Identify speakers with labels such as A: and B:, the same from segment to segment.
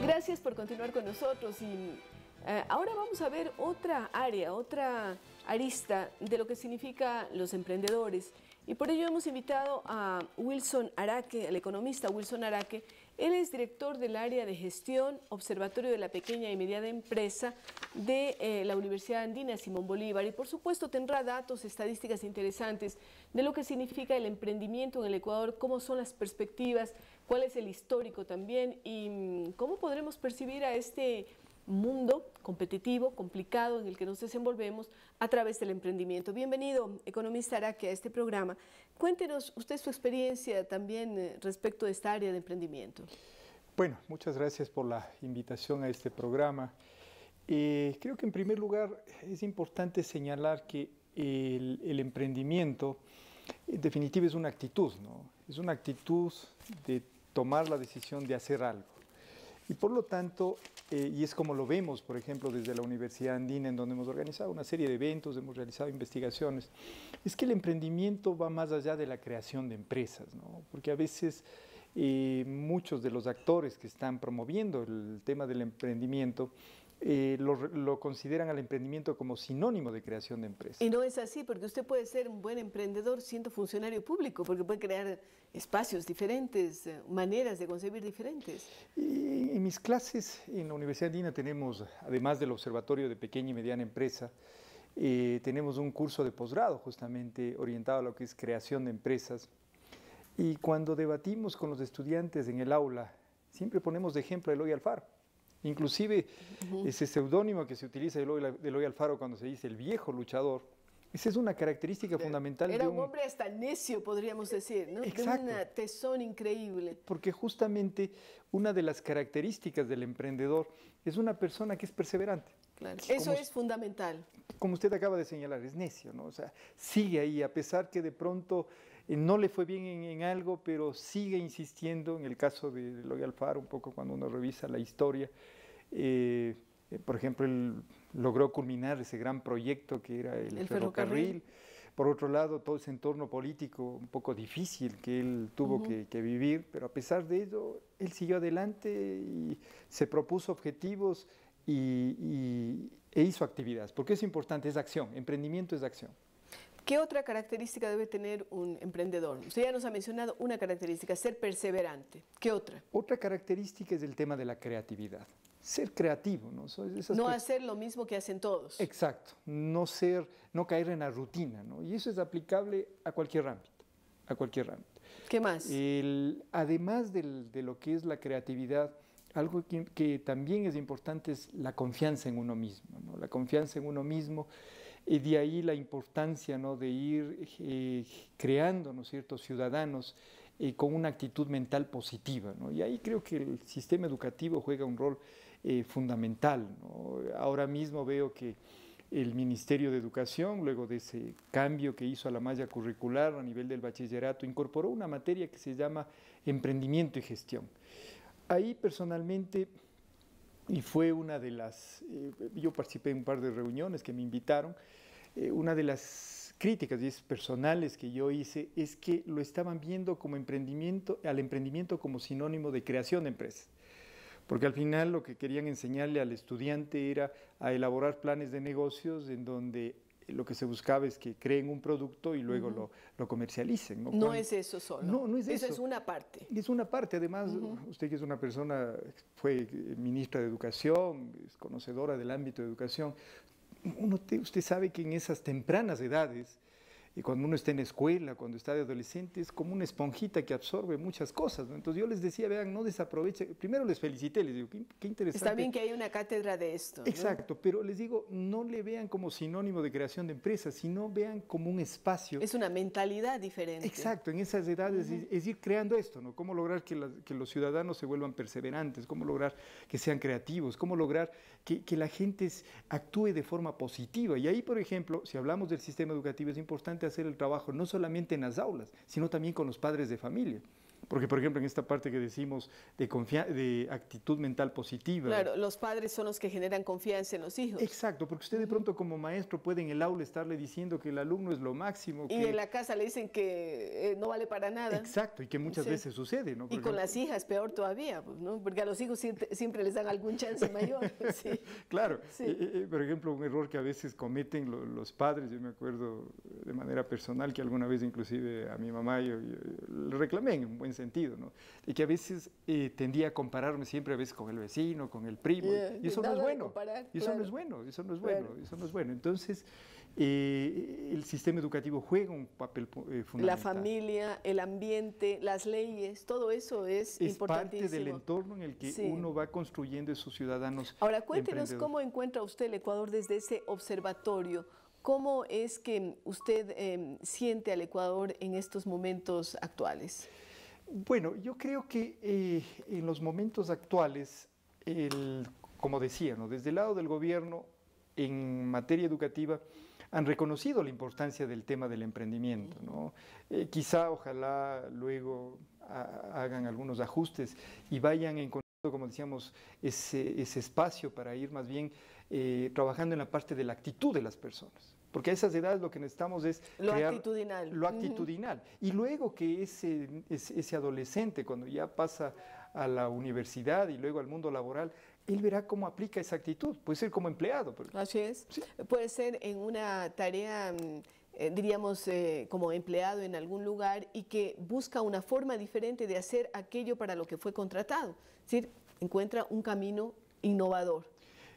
A: Gracias por continuar con nosotros y ahora vamos a ver otra área, otra arista de lo que significa los emprendedores. Y por ello hemos invitado a Wilson Araque, el economista Wilson Araque. Él es director del área de gestión, Observatorio de la Pequeña y Mediana Empresa de la Universidad Andina Simón Bolívar. Y por supuesto tendrá datos, estadísticas interesantes de lo que significa el emprendimiento en el Ecuador, cómo son las perspectivas, cuál es el histórico también y cómo podremos percibir a este mundo competitivo, complicado en el que nos desenvolvemos a través del emprendimiento. Bienvenido, economista Araque, a este programa. Cuéntenos usted su experiencia también respecto de esta área de emprendimiento.
B: Bueno, muchas gracias por la invitación a este programa. Creo que en primer lugar es importante señalar que el emprendimiento en definitiva es una actitud, ¿no? Es una actitud de tomar la decisión de hacer algo. Y por lo tanto, y es como lo vemos, por ejemplo, desde la Universidad Andina, en donde hemos organizado una serie de eventos, hemos realizado investigaciones, es que el emprendimiento va más allá de la creación de empresas, ¿no? Porque a veces muchos de los actores que están promoviendo el tema del emprendimiento lo consideran al emprendimiento como sinónimo de creación de empresas.
A: Y no es así, porque usted puede ser un buen emprendedor siendo funcionario público, porque puede crear espacios diferentes, maneras de concebir diferentes.
B: Y en mis clases en la Universidad Andina tenemos, además del Observatorio de Pequeña y Mediana Empresa, tenemos un curso de posgrado justamente orientado a lo que es creación de empresas. Y cuando debatimos con los estudiantes en el aula, siempre ponemos de ejemplo a Eloy Alfaro. Inclusive ese seudónimo que se utiliza de Eloy Alfaro cuando se dice el viejo luchador, esa es una característica fundamental.
A: Era un hombre hasta necio, podríamos decir, ¿no?
B: Exacto.
A: De un tesón increíble.
B: Porque justamente una de las características del emprendedor es una persona que es perseverante.
A: Claro. Eso es fundamental.
B: Como usted acaba de señalar, es necio, ¿no? O sea, sigue ahí, a pesar que de pronto no le fue bien en algo, pero sigue insistiendo. En el caso de Eloy Alfaro, un poco cuando uno revisa la historia, por ejemplo, él logró culminar ese gran proyecto que era el ferrocarril. Por otro lado, todo ese entorno político un poco difícil que él tuvo que vivir, pero a pesar de ello, él siguió adelante y se propuso objetivos e hizo actividades, porque es importante, es acción, emprendimiento es acción.
A: ¿Qué otra característica debe tener un emprendedor? Usted ya nos ha mencionado una característica, ser perseverante. ¿Qué otra?
B: Otra característica es el tema de la creatividad. Ser creativo, ¿no?
A: No hacer lo mismo que hacen todos.
B: Exacto, no caer en la rutina, ¿no? Y eso es aplicable a cualquier ámbito, a cualquier ámbito.
A: ¿Qué más?
B: Además de lo que es la creatividad, algo que también es importante es la confianza en uno mismo, ¿no? La confianza en uno mismo, y de ahí la importancia, ¿no?, de ir creando, ¿no es cierto?, ciudadanos con una actitud mental positiva, ¿no? Y ahí creo que el sistema educativo juega un rol fundamental, ¿no? Ahora mismo veo que el Ministerio de Educación, luego de ese cambio que hizo a la malla curricular a nivel del bachillerato, incorporó una materia que se llama emprendimiento y gestión. Ahí personalmente, y fue una de las, yo participé en un par de reuniones que me invitaron, una de las críticas y personales que yo hice es que lo estaban viendo como emprendimiento, al emprendimiento como sinónimo de creación de empresas. Porque al final lo que querían enseñarle al estudiante era a elaborar planes de negocios en donde lo que se buscaba es que creen un producto y luego lo comercialicen, ¿no?
A: No es eso solo.
B: No es eso.
A: Eso es una parte.
B: Es una parte. Además, usted que es una persona, fue ministra de Educación, es conocedora del ámbito de educación, usted sabe que en esas tempranas edades, y cuando uno está en escuela, cuando está de adolescente, es como una esponjita que absorbe muchas cosas, ¿no? Entonces yo les decía, vean, no desaprovechen. Primero les felicité, les digo, qué interesante.
A: Está bien que hay una cátedra de esto, ¿no?
B: Exacto, pero les digo, no le vean como sinónimo de creación de empresas, sino vean como un espacio.
A: Es una mentalidad diferente.
B: Exacto, en esas edades es ir creando esto, ¿no? Cómo lograr que los ciudadanos se vuelvan perseverantes, cómo lograr que sean creativos, cómo lograr que la gente actúe de forma positiva. Y ahí, por ejemplo, si hablamos del sistema educativo, es importante hacer el trabajo no solamente en las aulas, sino también con los padres de familia. Porque, por ejemplo, en esta parte que decimos de actitud mental positiva.
A: Claro, los padres son los que generan confianza en los hijos.
B: Exacto, porque usted de pronto como maestro puede en el aula estarle diciendo que el alumno es lo máximo.
A: Y en la casa le dicen que no vale para nada.
B: Exacto, y que muchas veces sucede, ¿no?
A: Y con las hijas peor todavía, pues, ¿no? Porque a los hijos siempre les dan algún chance mayor. Sí.
B: Claro, sí. Por ejemplo, un error que a veces cometen los padres, yo me acuerdo de manera personal que alguna vez inclusive a mi mamá yo le reclamé en un buen sentido, ¿no? Y que a veces tendía a compararme siempre a veces con el vecino, con el primo, y eso no es bueno. Y eso no es bueno, eso no es bueno, eso no es bueno. Entonces, el sistema educativo juega un papel fundamental.
A: La familia, el ambiente, las leyes, todo eso es importantísimo.
B: Es parte del entorno en el que uno va construyendo esos ciudadanos.
A: Ahora, cuéntenos cómo encuentra usted el Ecuador desde ese observatorio. ¿Cómo es que usted siente al Ecuador en estos momentos actuales?
B: Bueno, yo creo que en los momentos actuales, como decía, ¿no? Desde el lado del gobierno, en materia educativa, han reconocido la importancia del tema del emprendimiento, ¿no? Quizá, ojalá, luego hagan algunos ajustes y vayan encontrando, como decíamos, ese espacio para ir más bien trabajando en la parte de la actitud de las personas. Porque a esas edades lo que necesitamos es crear lo actitudinal. Y luego que ese adolescente, cuando ya pasa a la universidad y luego al mundo laboral, él verá cómo aplica esa actitud. Puede ser como empleado.
A: Así es.
B: Sí.
A: Puede ser en una tarea, diríamos, como empleado en algún lugar y que busca una forma diferente de hacer aquello para lo que fue contratado. Es decir, encuentra un camino innovador.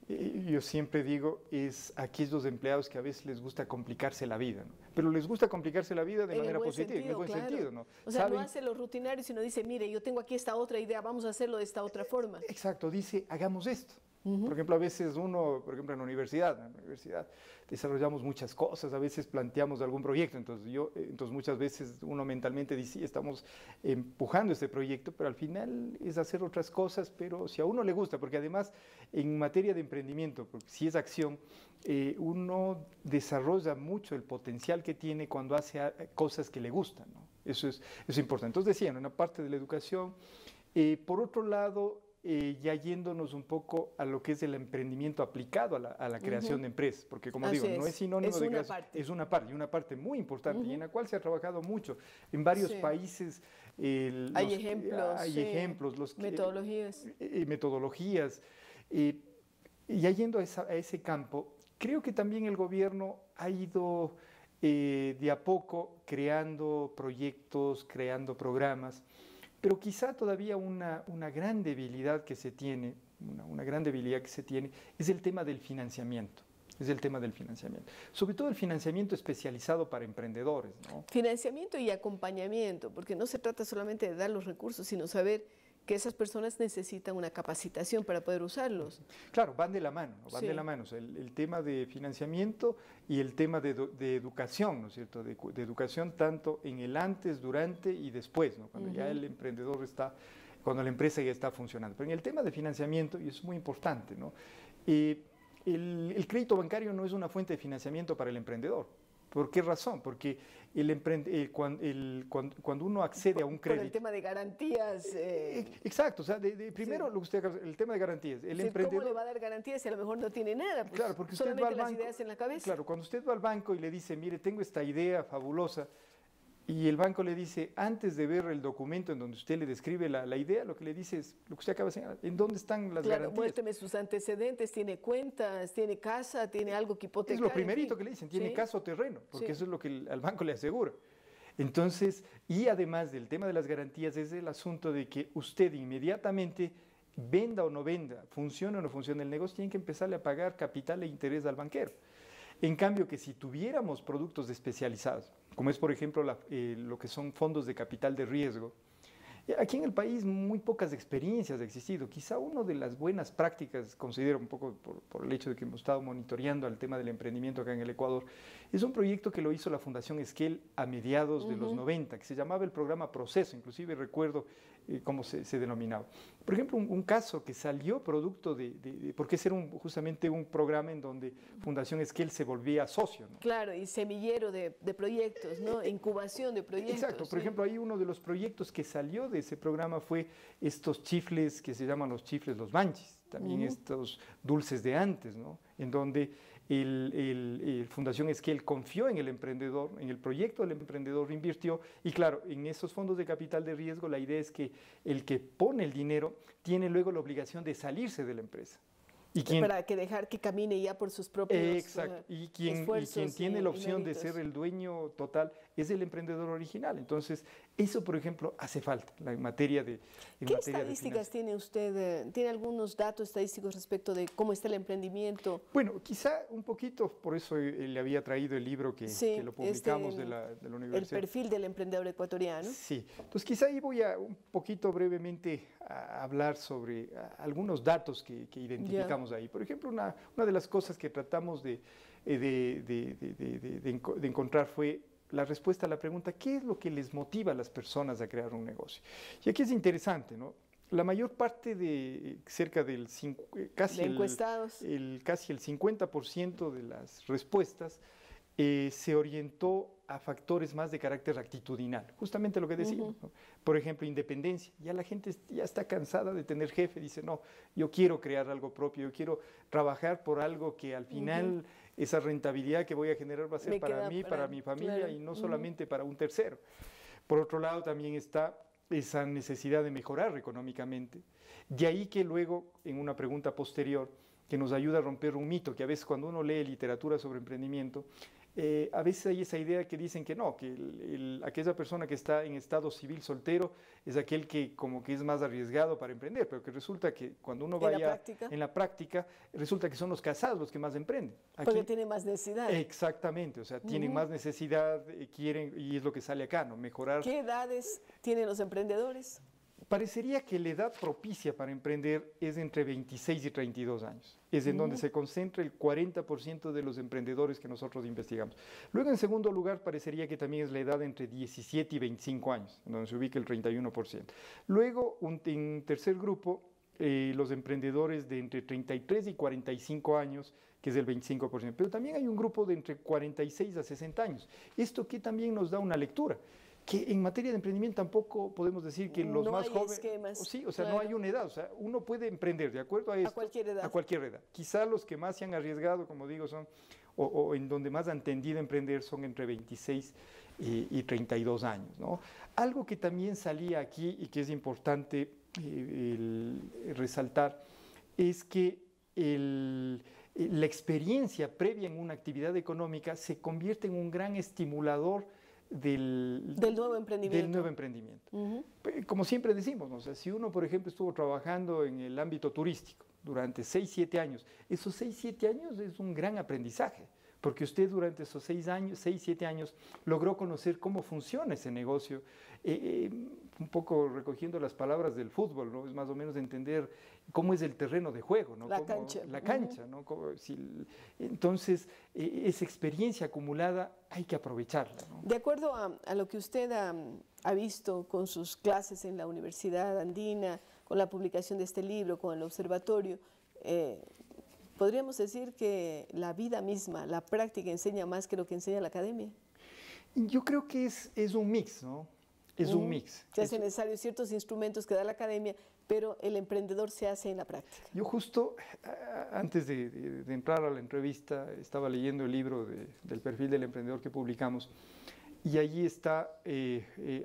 B: Yo siempre digo, es a aquellos empleados que a veces les gusta complicarse la vida, ¿no? Pero les gusta complicarse la vida de manera positiva, en el buen sentido, ¿no?
A: O sea, no hace lo rutinario, sino dice, mire, yo tengo aquí esta otra idea, vamos a hacerlo de esta otra forma.
B: Exacto, dice, hagamos esto. Por ejemplo, a veces uno, por ejemplo, en la universidad desarrollamos muchas cosas, a veces planteamos algún proyecto, entonces muchas veces uno mentalmente dice, estamos empujando este proyecto, pero al final es hacer otras cosas, pero si a uno le gusta, porque además en materia de emprendimiento, porque si es acción, uno desarrolla mucho el potencial que tiene cuando hace cosas que le gustan, ¿no? Eso es importante. Entonces decían, una parte de la educación, por otro lado, ya yéndonos un poco a lo que es el emprendimiento aplicado a la creación de empresas, porque como digo, no es sinónimo de creación, es una parte, y una parte muy importante, y en la cual se ha trabajado mucho. En varios países
A: hay ejemplos,
B: metodologías, y ya yendo a ese campo, creo que también el gobierno ha ido de a poco creando proyectos, creando programas, pero quizá todavía una gran debilidad que se tiene, una gran debilidad que se tiene, es el tema del financiamiento. Sobre todo el financiamiento especializado para emprendedores, ¿no?
A: Financiamiento y acompañamiento, porque no se trata solamente de dar los recursos, sino saber que esas personas necesitan una capacitación para poder usarlos.
B: Claro, van de la mano, ¿no? Van de la mano. O sea, el tema de financiamiento y el tema de educación, ¿no es cierto? De educación tanto en el antes, durante y después, ¿no? Cuando ya el emprendedor cuando la empresa ya está funcionando. Pero en el tema de financiamiento, y eso es muy importante, ¿no? El crédito bancario no es una fuente de financiamiento para el emprendedor. ¿Por qué razón? Porque cuando uno accede a un crédito...
A: Por el tema de garantías...
B: Exacto, o sea, primero el tema de garantías. El emprendedor,
A: ¿cómo le va a dar garantías si a lo mejor no tiene nada? Pues
B: claro, porque usted
A: solamente
B: va al
A: las
B: banco,
A: ideas en la cabeza.
B: Claro, cuando usted va al banco y le dice, mire, tengo esta idea fabulosa, y el banco le dice, antes de ver el documento en donde usted le describe la idea, lo que le dice es, lo que usted acaba de señalar, ¿en dónde están las garantías?
A: Muéstrame sus antecedentes, tiene cuentas, tiene casa, tiene algo que hipotecar.
B: Es lo primerito que le dicen, tiene casa o terreno, porque eso es lo que al banco le asegura. Entonces, y además del tema de las garantías, es el asunto de que usted inmediatamente, venda o no venda, funcione o no funcione el negocio, tiene que empezarle a pagar capital e interés al banquero. En cambio, que si tuviéramos productos especializados, como es por ejemplo lo que son fondos de capital de riesgo, aquí en el país muy pocas experiencias ha existido. Quizá una de las buenas prácticas, considero un poco por el hecho de que hemos estado monitoreando el tema del emprendimiento acá en el Ecuador, es un proyecto que lo hizo la Fundación Esquel a mediados de los 90, que se llamaba el programa Proceso, inclusive recuerdo cómo se denominaba. Por ejemplo, un caso que salió producto porque ese era justamente un programa en donde Fundación Esquel se volvía socio, ¿no?
A: Claro, y semillero de proyectos, ¿no? Incubación de proyectos.
B: Exacto, por ejemplo, hay uno de los proyectos que salió de ese programa fue estos chifles que se llaman los chifles, los manchis, también estos dulces de antes, ¿no? En donde Fundación Esquel confió en el emprendedor, en el proyecto del emprendedor, invirtió, y claro, en esos fondos de capital de riesgo la idea es que el que pone el dinero tiene luego la obligación de salirse de la empresa.
A: Para que dejar que camine ya por sus propios
B: exacto. Y quien tiene la opción de ser el dueño total es el emprendedor original. Entonces, eso, por ejemplo, hace falta en materia de
A: ¿Qué estadísticas tiene usted? ¿Tiene algunos datos estadísticos respecto de cómo está el emprendimiento?
B: Bueno, quizá un poquito, por eso le había traído el libro que lo publicamos de la universidad.
A: El perfil del emprendedor ecuatoriano.
B: Sí, entonces quizá ahí voy a un poquito brevemente a hablar sobre algunos datos que identificamos ahí. Por ejemplo, una de las cosas que tratamos de encontrar fue la respuesta a la pregunta, ¿qué es lo que les motiva a las personas a crear un negocio? Y aquí es interesante, ¿no? La mayor parte cerca del casi el 50% de las respuestas se orientó a factores más de carácter actitudinal, justamente lo que decimos, ¿no? Por ejemplo, independencia. Ya la gente ya está cansada de tener jefe, dice, no, yo quiero crear algo propio, yo quiero trabajar por algo que al final esa rentabilidad que voy a generar va a ser para mí, para mi familia y no solamente para un tercero. Por otro lado, también está esa necesidad de mejorar económicamente. De ahí que luego, en una pregunta posterior, que nos ayuda a romper un mito, que a veces cuando uno lee literatura sobre emprendimiento, a veces hay esa idea que dicen que no, que aquella persona que está en estado civil soltero es aquel que como que es más arriesgado para emprender, pero que resulta que cuando uno vaya en la práctica, resulta que son los casados los que más emprenden.
A: Porque tienen más necesidad.
B: Exactamente, o sea, tienen más necesidad, quieren, y es lo que sale acá, ¿no? Mejorar.
A: ¿Qué edades tienen los emprendedores?
B: Parecería que la edad propicia para emprender es entre 26 y 32 años. Es en donde se concentra el 40% de los emprendedores que nosotros investigamos. Luego, en segundo lugar, parecería que también es la edad entre 17 y 25 años, en donde se ubica el 31%. Luego, en tercer grupo, los emprendedores de entre 33 y 45 años, que es el 25%. Pero también hay un grupo de entre 46 a 60 años. Esto que también nos da una lectura. Que en materia de emprendimiento tampoco podemos decir que los más jóvenes... Sí, o sea, no hay una edad, o sea, uno puede emprender de acuerdo a esto.
A: A cualquier edad.
B: A cualquier edad. Quizá los que más se han arriesgado, como digo, son, o en donde más han tendido a emprender son entre 26 y 32 años, ¿no? Algo que también salía aquí y que es importante resaltar es que la experiencia previa en una actividad económica se convierte en un gran estimulador del nuevo emprendimiento. Como siempre decimos, ¿no? O sea, si uno, por ejemplo, estuvo trabajando en el ámbito turístico durante 6, 7 años, esos 6, 7 años es un gran aprendizaje, porque usted durante esos 6, 7 años logró conocer cómo funciona ese negocio, un poco recogiendo las palabras del fútbol, ¿no? Es más o menos entender cómo es el terreno de juego, ¿no?
A: La cancha.
B: La cancha, ¿no? Entonces, esa experiencia acumulada hay que aprovecharla, ¿no?
A: De acuerdo a lo que usted ha visto con sus clases en la Universidad Andina, con la publicación de este libro, con el observatorio, ¿podríamos decir que la vida misma, la práctica enseña más que lo que enseña la academia?
B: Yo creo que es un mix, ¿no? Es un mix.
A: Se hacen necesarios ciertos instrumentos que da la academia, pero el emprendedor se hace en la práctica.
B: Yo justo antes de entrar a la entrevista estaba leyendo el libro del perfil del emprendedor que publicamos y allí está,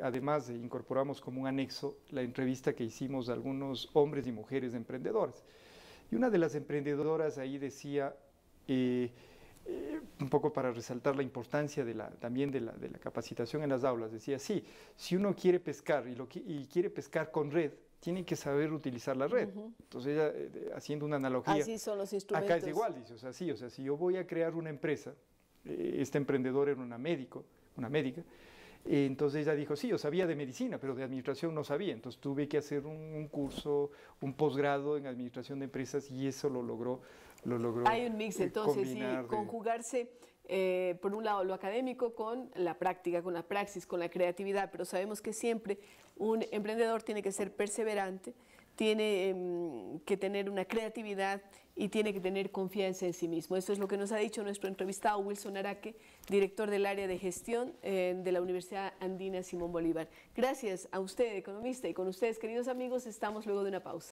B: además incorporamos como un anexo la entrevista que hicimos a algunos hombres y mujeres emprendedores. Y una de las emprendedoras ahí decía, un poco para resaltar la importancia también de la capacitación en las aulas, decía, sí, si uno quiere pescar y quiere pescar con red, tiene que saber utilizar la red. Entonces ella, haciendo una analogía,
A: así son los instrumentos.
B: Acá es igual, dice, o sea, si yo voy a crear una empresa, esta emprendedora era una médica, entonces ella dijo, sí, yo sabía de medicina, pero de administración no sabía, entonces tuve que hacer un curso, un posgrado en administración de empresas y eso lo logró.
A: Hay un mix entonces, sí, conjugarse por un lado lo académico con la práctica, con la praxis, con la creatividad, pero sabemos que siempre un emprendedor tiene que ser perseverante, tiene que tener una creatividad y tiene que tener confianza en sí mismo. Eso es lo que nos ha dicho nuestro entrevistado Wilson Araque, director del área de gestión de la Universidad Andina Simón Bolívar. Gracias a usted, economista, y con ustedes, queridos amigos, estamos luego de una pausa.